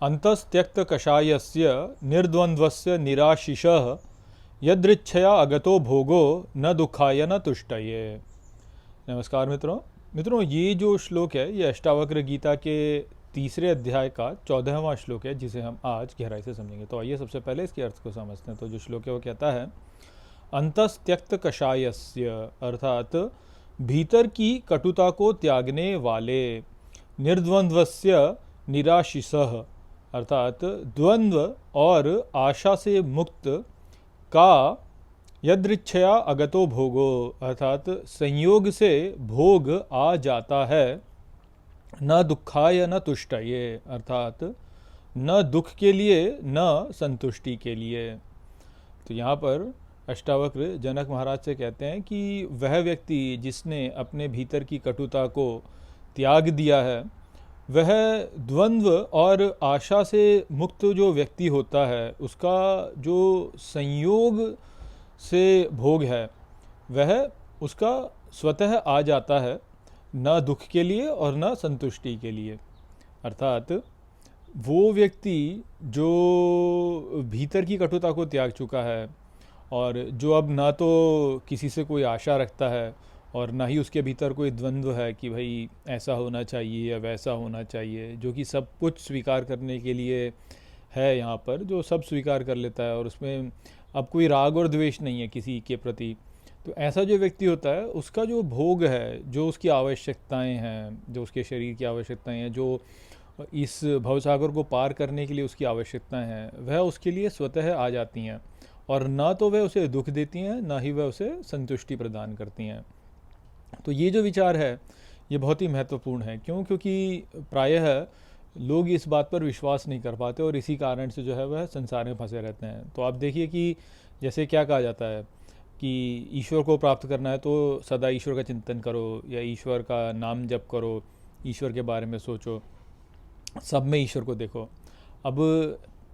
अंतस्त्यक्तकषायस्य निर्द्वन्द्वस्य निराशिषः यदृच्छया अगतो भोगो न दुखाय न तुष्टये। नमस्कार मित्रों, ये जो श्लोक है ये अष्टावक्र गीता के तीसरे अध्याय का 14वां श्लोक है, जिसे हम आज गहराई से समझेंगे। तो आइए सबसे पहले इसके अर्थ को समझते हैं। तो जो श्लोक है वो कहता है, अंतस्त्यक्त कषायस्य अर्थात भीतर की कटुता को त्यागने वाले, निर्द्वंद्वस्य निराशिषः अर्थात द्वंद्व और आशा से मुक्त का, यदृच्छया अगतो भोगो अर्थात संयोग से भोग आ जाता है, न दुखाय न तुष्टये अर्थात न दुख के लिए न संतुष्टि के लिए। तो यहाँ पर अष्टावक्र जनक महाराज से कहते हैं कि वह व्यक्ति जिसने अपने भीतर की कटुता को त्याग दिया है, वह द्वंद्व और आशा से मुक्त जो व्यक्ति होता है, उसका जो संयोग से भोग है वह उसका स्वतः आ जाता है, न दुख के लिए और न संतुष्टि के लिए। अर्थात वो व्यक्ति जो भीतर की कटुता को त्याग चुका है और जो अब ना तो किसी से कोई आशा रखता है और ना ही उसके भीतर कोई द्वंद्व है कि भाई ऐसा होना चाहिए या वैसा होना चाहिए, जो कि सब कुछ स्वीकार करने के लिए है यहाँ पर, जो सब स्वीकार कर लेता है और उसमें अब कोई राग और द्वेष नहीं है किसी के प्रति। तो ऐसा जो व्यक्ति होता है, उसका जो भोग है, जो उसकी आवश्यकताएं हैं, जो उसके शरीर की आवश्यकताएं हैं, जो इस भवसागर को पार करने के लिए उसकी आवश्यकताएं हैं, वह उसके लिए स्वतः आ जाती हैं और ना तो वह उसे दुख देती हैं, ना ही वह उसे संतुष्टि प्रदान करती हैं। तो ये जो विचार है ये बहुत ही महत्वपूर्ण है। क्योंकि प्रायः लोग इस बात पर विश्वास नहीं कर पाते और इसी कारण से जो है वह संसार में फंसे रहते हैं। तो आप देखिए कि जैसे क्या कहा जाता है कि ईश्वर को प्राप्त करना है तो सदा ईश्वर का चिंतन करो, या ईश्वर का नाम जप करो, ईश्वर के बारे में सोचो, सब में ईश्वर को देखो। अब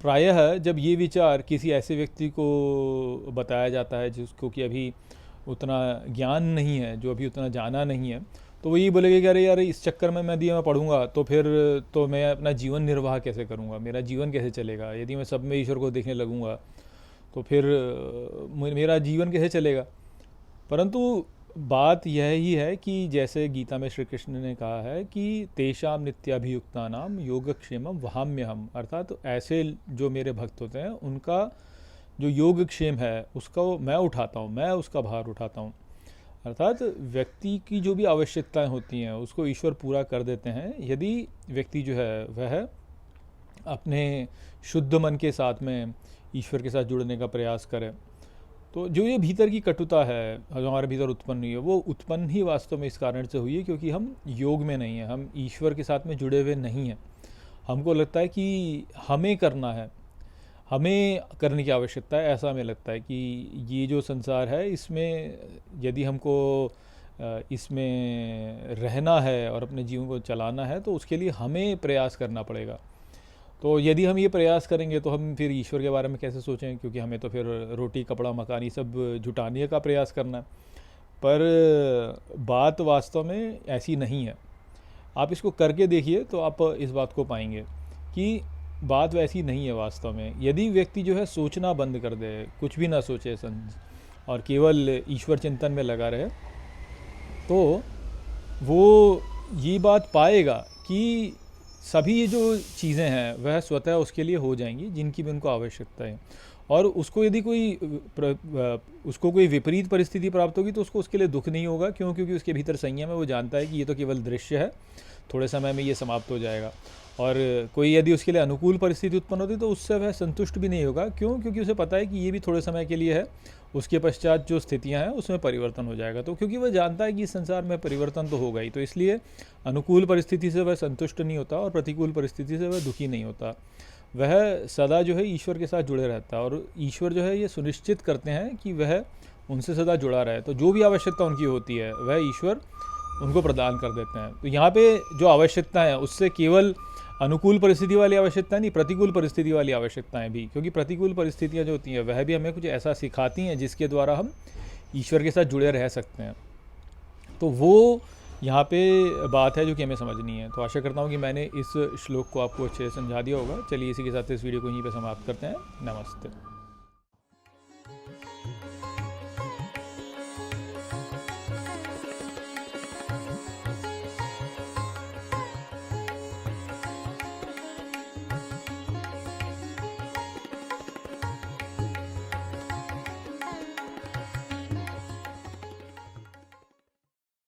प्रायः जब ये विचार किसी ऐसे व्यक्ति को बताया जाता है जिसको कि अभी उतना ज्ञान नहीं है, जो अभी उतना जाना नहीं है, तो वो ये बोलेगा कि अरे यार इस चक्कर में यदि मैं पढ़ूंगा तो फिर तो मैं अपना जीवन निर्वाह कैसे करूंगा, मेरा जीवन कैसे चलेगा, यदि मैं सब में ईश्वर को देखने लगूंगा तो फिर मेरा जीवन कैसे चलेगा। परंतु बात यह ही है कि जैसे गीता में श्री कृष्ण ने कहा है कि तेषाम नित्याभियुक्तानाम योगक्षेमम वहाम्यहम, अर्थात तो ऐसे जो मेरे भक्त होते हैं उनका जो योगक्षेम है उसका मैं उठाता हूँ, मैं उसका भार उठाता हूँ। अर्थात व्यक्ति की जो भी आवश्यकताएं होती हैं उसको ईश्वर पूरा कर देते हैं, यदि व्यक्ति जो है वह अपने शुद्ध मन के साथ में ईश्वर के साथ जुड़ने का प्रयास करे। तो जो ये भीतर की कटुता है जो हमारे भीतर उत्पन्न हुई है, वो उत्पन्न ही वास्तव में इस कारण से हुई है क्योंकि हम योग में नहीं हैं, हम ईश्वर के साथ में जुड़े हुए नहीं हैं। हमको लगता है कि हमें करना है, हमें करने की आवश्यकता है। ऐसा हमें लगता है कि ये जो संसार है इसमें यदि हमको इसमें रहना है और अपने जीवन को चलाना है तो उसके लिए हमें प्रयास करना पड़ेगा। तो यदि हम ये प्रयास करेंगे तो हम फिर ईश्वर के बारे में कैसे सोचें, क्योंकि हमें तो फिर रोटी कपड़ा मकान ये सब जुटाने का प्रयास करना है। पर बात वास्तव में ऐसी नहीं है। आप इसको करके देखिए तो आप इस बात को पाएंगे कि बात वैसी नहीं है वास्तव में। यदि व्यक्ति जो है सोचना बंद कर दे, कुछ भी ना सोचे और केवल ईश्वर चिंतन में लगा रहे, तो वो ये बात पाएगा कि सभी ये जो चीज़ें हैं वह स्वतः उसके लिए हो जाएंगी जिनकी भी उनको आवश्यकता है। और उसको यदि उसको कोई विपरीत परिस्थिति प्राप्त होगी तो उसको उसके लिए दुख नहीं होगा। क्योंकि उसके भीतर संयम है, वो जानता है कि ये तो केवल दृश्य है, थोड़े समय में ये समाप्त हो जाएगा। और कोई यदि उसके लिए अनुकूल परिस्थिति उत्पन्न होती तो उससे वह संतुष्ट भी नहीं होगा। क्योंकि उसे पता है कि ये भी थोड़े समय के लिए है, उसके पश्चात जो स्थितियां हैं उसमें परिवर्तन हो जाएगा। तो क्योंकि वह जानता है कि इस संसार में परिवर्तन तो होगा ही, तो इसलिए अनुकूल परिस्थिति से वह संतुष्ट नहीं होता और प्रतिकूल परिस्थिति से वह दुखी नहीं होता। वह सदा जो है ईश्वर के साथ जुड़े रहता है और ईश्वर जो है ये सुनिश्चित करते हैं कि वह उनसे सदा जुड़ा रहे। तो जो भी आवश्यकता उनकी होती है वह ईश्वर उनको प्रदान कर देते हैं। तो यहाँ पे जो आवश्यकता है उससे केवल अनुकूल परिस्थिति वाली आवश्यकता नहीं, प्रतिकूल परिस्थिति वाली आवश्यकताएं भी, क्योंकि प्रतिकूल परिस्थितियां जो होती हैं वह भी हमें कुछ ऐसा सिखाती हैं जिसके द्वारा हम ईश्वर के साथ जुड़े रह सकते हैं। तो वो यहाँ पे बात है जो कि हमें समझनी है। तो आशा करता हूँ कि मैंने इस श्लोक को आपको अच्छे से समझा दिया होगा। चलिए इसी के साथ इस वीडियो को यहीं पे समाप्त करते हैं। नमस्ते।